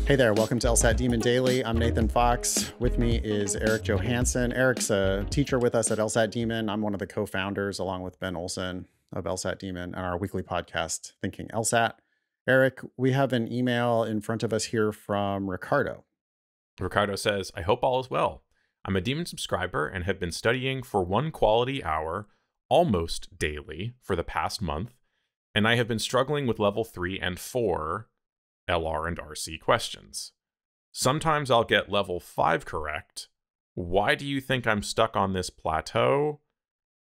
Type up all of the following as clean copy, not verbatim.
Hey there, welcome to LSAT Demon Daily. I'm Nathan Fox. With me is Erik Johansson. Erik's a teacher with us at LSAT Demon. I'm one of the co-founders, along with Ben Olson of LSAT Demon, and our weekly podcast, Thinking LSAT. Erik, we have an email in front of us here from Ricardo. Ricardo says, I hope all is well. I'm a Demon subscriber and have been studying for one quality hour almost daily for the past month, and I have been struggling with level 3 and 4 LR and RC questions. Sometimes I'll get level 5 correct. Why do you think I'm stuck on this plateau?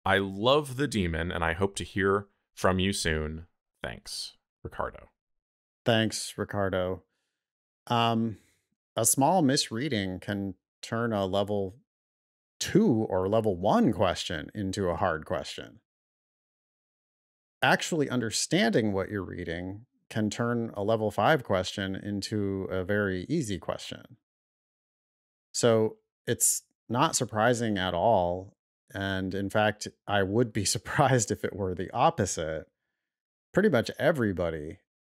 I love the Demon, and I hope to hear from you soon. Thanks, Ricardo. Thanks, Ricardo. A small misreading can turn a level 2 or level 1 question into a hard question. Actually understanding what you're reading can turn a level 5 question into a very easy question. So it's not surprising at all. And in fact, I would be surprised if it were the opposite. Pretty much everybody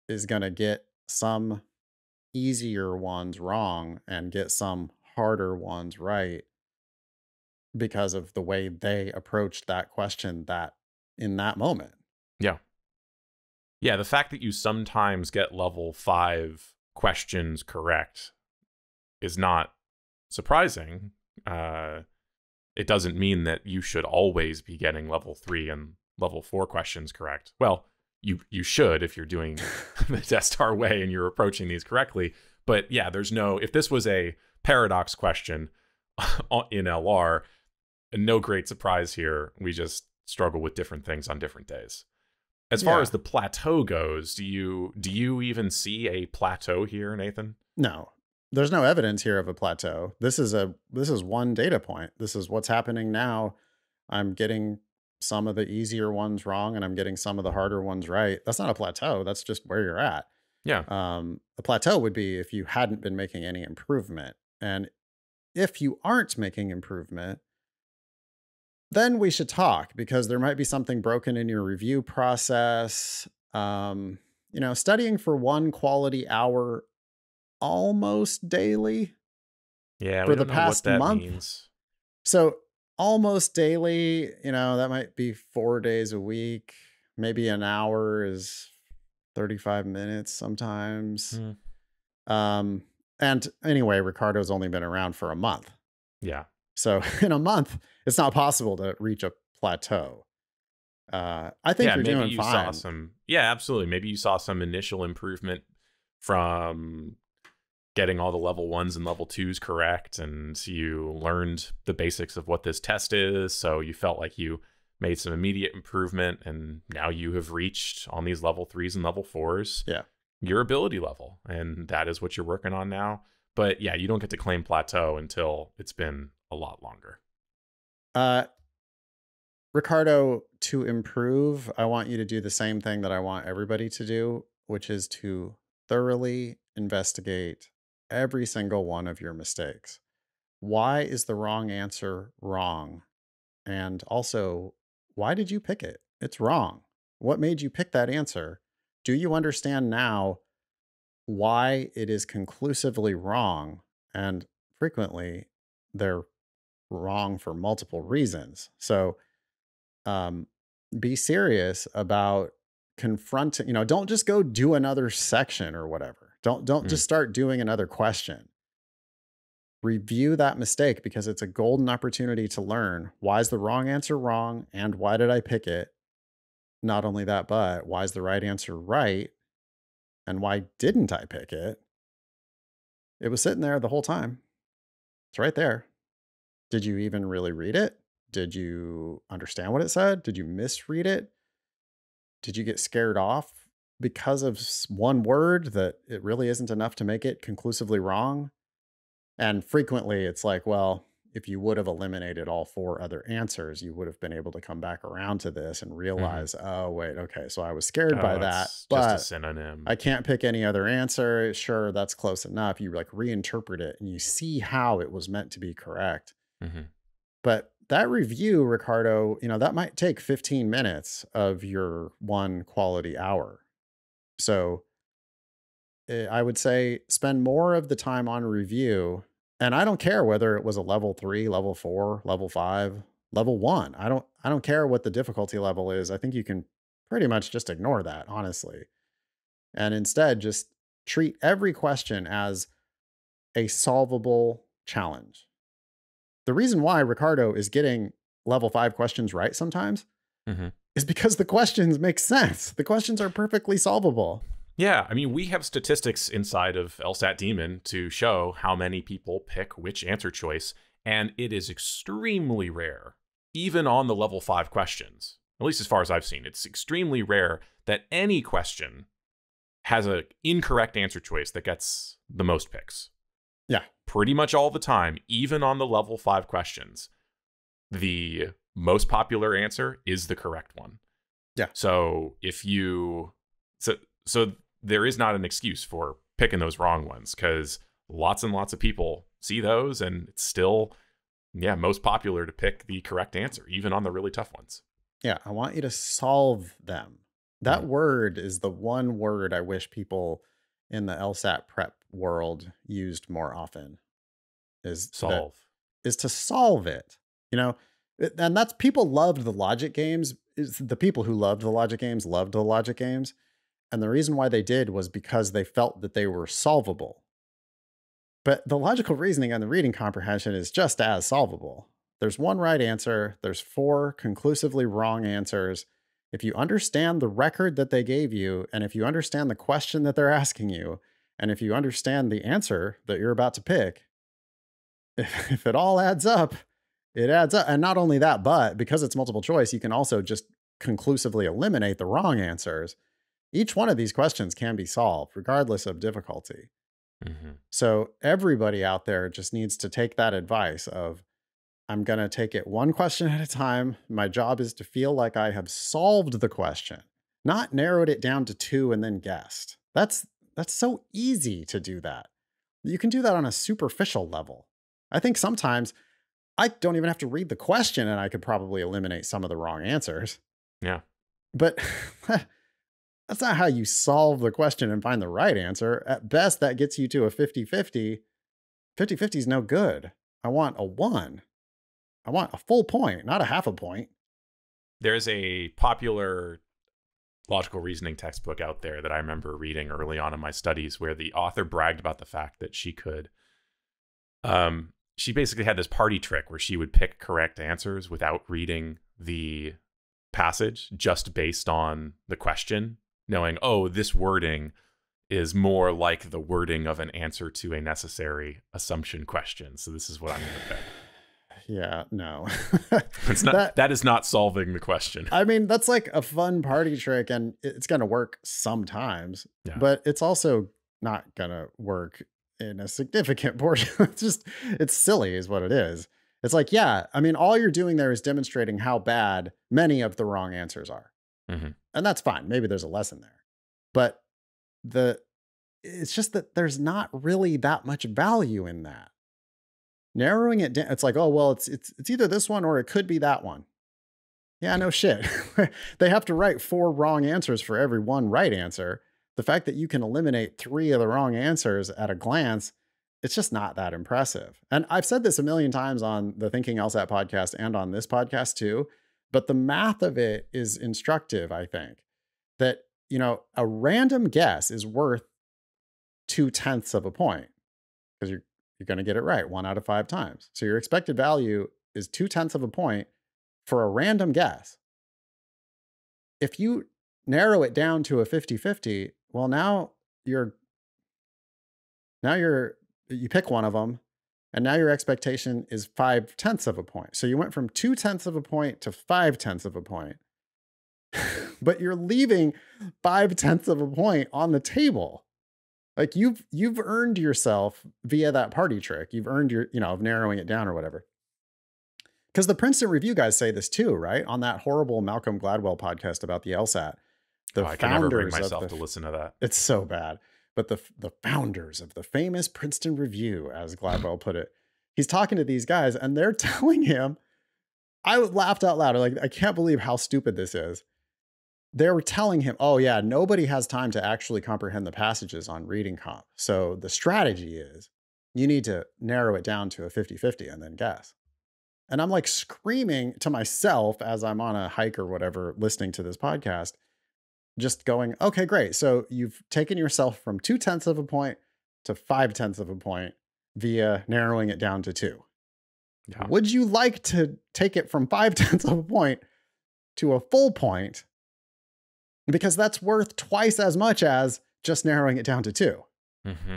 is going to get some easier ones wrong and get some harder ones right because of the way they approached that question in that moment. Yeah. Yeah, the fact that you sometimes get level 5 questions correct is not surprising. It doesn't mean that you should always be getting level 3 and level 4 questions correct. Well, you should if you're doing the test our way and you're approaching these correctly. But yeah, if this was a paradox question in LR, no great surprise here. We just struggle with different things on different days. As far as the plateau goes, do you even see a plateau here, Nathan? No. There's no evidence here of a plateau. This is one data point. This is what's happening now. I'm getting some of the easier ones wrong and I'm getting some of the harder ones right. That's not a plateau. That's just where you're at. Yeah. A plateau would be if you hadn't been making any improvement. And if you aren't making improvement, then we should talk because there might be something broken in your review process. Studying for one quality hour almost daily. Yeah, for we the don't know what past that month. means. So almost daily, that might be 4 days a week. Maybe an hour is 35 minutes sometimes. And anyway, Ricardo's only been around for a month. Yeah. So in a month, it's not possible to reach a plateau. I think you're doing fine. Absolutely. Maybe you saw some initial improvement from getting all the level 1s and level 2s correct, and you learned the basics of what this test is, so you felt like you made some immediate improvement, and now you have reached, on these level 3s and level 4s, your ability level, and that is what you're working on now. But yeah, you don't get to claim plateau until it's been a lot longer. Ricardo, to improve, I want you to do the same thing that I want everybody to do, which is to thoroughly investigate every single one of your mistakes. Why is the wrong answer wrong? And also, why did you pick it? It's wrong. What made you pick that answer? Do you understand now why it is conclusively wrong? And frequently, they're wrong for multiple reasons. So, be serious about confronting, don't just go do another section or whatever. Don't just start doing another question. Review that mistake because it's a golden opportunity to learn why is the wrong answer wrong and why did I pick it? Not only that, but why is the right answer right? And why didn't I pick it? It was sitting there the whole time. It's right there. Did you even really read it? Did you understand what it said? Did you misread it? Did you get scared off because of one word that it really isn't enough to make it conclusively wrong? And frequently it's like, well, if you would have eliminated all 4 other answers, you would have been able to come back around to this and realize, oh, wait, okay, so I was scared by that, but just a synonym. I can't pick any other answer. Sure, that's close enough. You reinterpret it and you see how it was meant to be correct. But that review, Ricardo, that might take 15 minutes of your one quality hour. So I would say spend more of the time on review. And I don't care whether it was a level 3, level 4, level 5, level 1. I don't care what the difficulty level is. I think you can pretty much just ignore that, honestly. And instead just treat every question as a solvable challenge. The reason why Ricardo is getting level 5 questions right sometimes Hmm. is because the questions make sense. The questions are perfectly solvable. Yeah, I mean, we have statistics inside of LSAT Demon to show how many people pick which answer choice, and it is extremely rare, even on the level 5 questions, at least as far as I've seen. It's extremely rare that any question has an incorrect answer choice that gets the most picks. Yeah. Pretty much all the time, even on the level 5 questions, the most popular answer is the correct one. Yeah. So if you so there is not an excuse for picking those wrong ones, because lots and lots of people see those, and it's still most popular to pick the correct answer, even on the really tough ones. Yeah. I want you to solve them. That word is the one word I wish people in the LSAT prep world used more often Solve. is to solve it. You know, and that's people loved the logic games. Is the people who loved the logic games loved the logic games. And the reason why they did was because they felt that they were solvable. But the logical reasoning and the reading comprehension is just as solvable. There's one right answer, there's 4 conclusively wrong answers. If you understand the record that they gave you, and if you understand the question that they're asking you, and if you understand the answer that you're about to pick, if it all adds up, it adds up. And not only that, but because it's multiple choice, you can also just conclusively eliminate the wrong answers. Each one of these questions can be solved regardless of difficulty. Mm-hmm. So everybody out there just needs to take that advice of, I'm going to take it one question at a time. My job is to feel like I have solved the question, not narrowed it down to 2 and then guessed. That's so easy to do that. You can do that on a superficial level. I think sometimes I don't even have to read the question and I could probably eliminate some of the wrong answers. Yeah. But that's not how you solve the question and find the right answer. At best, that gets you to a 50-50. 50-50 is no good. I want a 1. I want a full point, not a half a point. There's a popular logical reasoning textbook out there that I remember reading early on in my studies, where the author bragged about the fact that she basically had this party trick where she would pick correct answers without reading the passage, just based on the question, knowing, oh, this wording is more like the wording of an answer to a necessary assumption question. So this is what I'm going to pick. Yeah, no. It's not, that is not solving the question. I mean, that's like a fun party trick, and it's going to work sometimes, Yeah. but it's also not going to work in a significant portion. It's silly is what it is. It's like, yeah, I mean, all you're doing there is demonstrating how bad many of the wrong answers are. Mm-hmm. And that's fine. Maybe there's a lesson there. But it's just that there's not really that much value in that. Narrowing it down, it's like, oh, well, it's either this one or it could be that one. Yeah, no shit. They have to write 4 wrong answers for every one right answer. The fact that you can eliminate 3 of the wrong answers at a glance, it's just not that impressive. And I've said this a million times on the Thinking LSAT podcast and on this podcast too, but the math of it is instructive, I think. That, you know, a random guess is worth 2/10 of a point because you're going to get it right 1 out of 5 times. So your expected value is 2/10 of a point for a random guess. If you narrow it down to a 50-50, well, now you pick one of them, and now your expectation is 5/10 of a point. So you went from 2/10 of a point to 5/10 of a point. But you're leaving 5/10 of a point on the table. Like you've earned yourself via that party trick. You've earned your, of narrowing it down or whatever. Because the Princeton Review guys say this too, right? On that horrible Malcolm Gladwell podcast about the LSAT. I can never bring myself to listen to that. It's so bad. But the founders of the famous Princeton Review, as Gladwell put it, he's talking to these guys and they're telling him, I laughed out loud. Like, I can't believe how stupid this is. they were telling him, oh, yeah, nobody has time to actually comprehend the passages on reading comp. So the strategy is you need to narrow it down to a 50-50 and then guess. And I'm like screaming to myself as I'm on a hike or whatever, listening to this podcast, just going, okay, great. So you've taken yourself from 0.2 of a point to 0.5 of a point via narrowing it down to 2. Yeah. Would you like to take it from 0.5 of a point to a full point? Because that's worth twice as much as just narrowing it down to 2. Mm-hmm.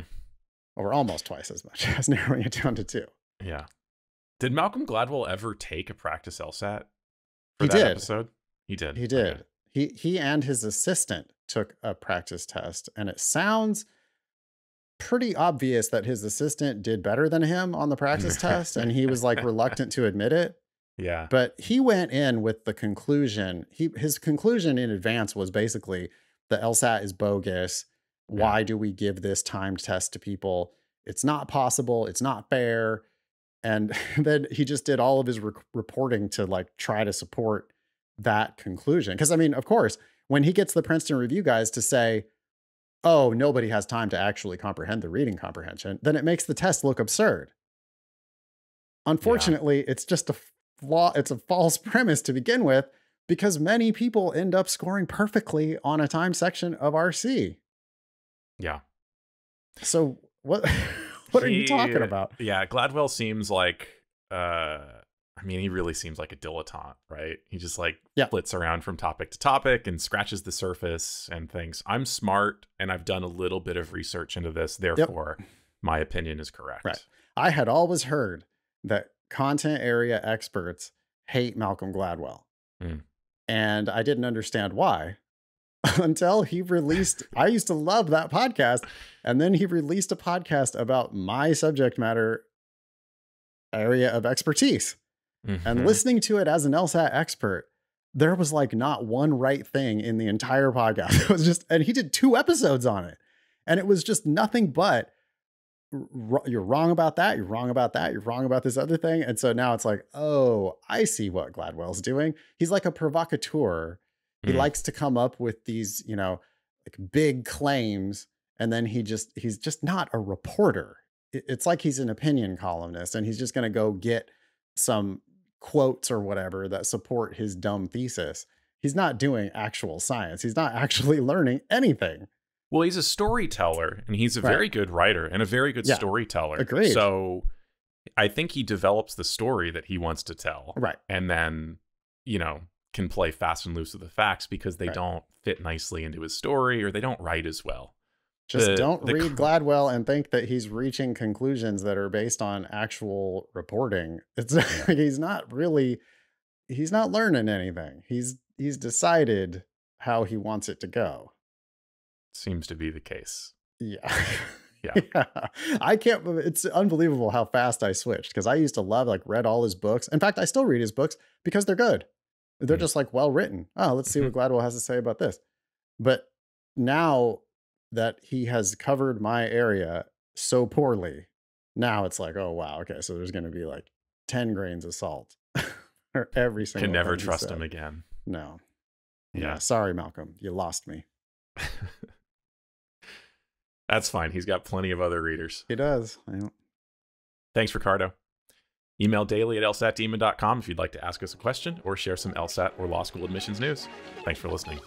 Or almost twice as much as narrowing it down to 2. Yeah. Did Malcolm Gladwell ever take a practice LSAT for He that did. episode? He did. He did. Okay. He and his assistant took a practice test, and it sounds pretty obvious that his assistant did better than him on the practice test, and he was like reluctant to admit it. Yeah. But he went in with the conclusion. His conclusion in advance was basically the LSAT is bogus. Why do we give this timed test to people? It's not possible. It's not fair. And then he just did all of his reporting to like try to support that conclusion. Because I mean, of course, when he gets the Princeton Review guys to say, oh, nobody has time to actually comprehend the reading comprehension, then it makes the test look absurd. Unfortunately, it's just a flaw. It's a false premise to begin with, because many people end up scoring perfectly on a time section of RC. Yeah. So what are you talking about? Yeah, Gladwell seems like I mean, he really seems like a dilettante, right? He just like flits around from topic to topic and scratches the surface and thinks, I'm smart and I've done a little bit of research into this, therefore my opinion is correct. Right. I had always heard that content area experts hate Malcolm Gladwell. And I didn't understand why until he released, I used to love that podcast. And then he released a podcast about my subject matter area of expertise. And listening to it as an LSAT expert, there was like not one right thing in the entire podcast. It was just, and he did 2 episodes on it. And it was just nothing but, you're wrong about that. You're wrong about that. You're wrong about this other thing. And so now it's like, oh, I see what Gladwell's doing. He's like a provocateur. He likes to come up with these, you know, like big claims. And then he's just not a reporter. It's like he's an opinion columnist and he's just going to go get some quotes or whatever that support his dumb thesis. He's not doing actual science. He's not actually learning anything. Well, he's a storyteller and he's a very good writer and a very good storyteller. Agreed. So I think he develops the story that he wants to tell. Right. And then, you know, can play fast and loose with the facts because they don't fit nicely into his story or they don't write as well. Just don't read Gladwell and think that he's reaching conclusions that are based on actual reporting. It's like he's not learning anything. He's decided how he wants it to go. Seems to be the case. Yeah. Yeah. I can't, it's unbelievable how fast I switched because I used to love, like, read all his books. In fact, I still read his books because they're good. They're just like well written. Oh, let's see what Gladwell has to say about this. But now that he has covered my area so poorly, now it's like, oh, wow. Okay. So there's going to be like 10 grains of salt for every single Can never thing trust him again. No. Yeah. Sorry, Malcolm. You lost me. That's fine. He's got plenty of other readers. He does. Thanks, Ricardo. Email daily@lsatdemon.com if you'd like to ask us a question or share some LSAT or law school admissions news. Thanks for listening.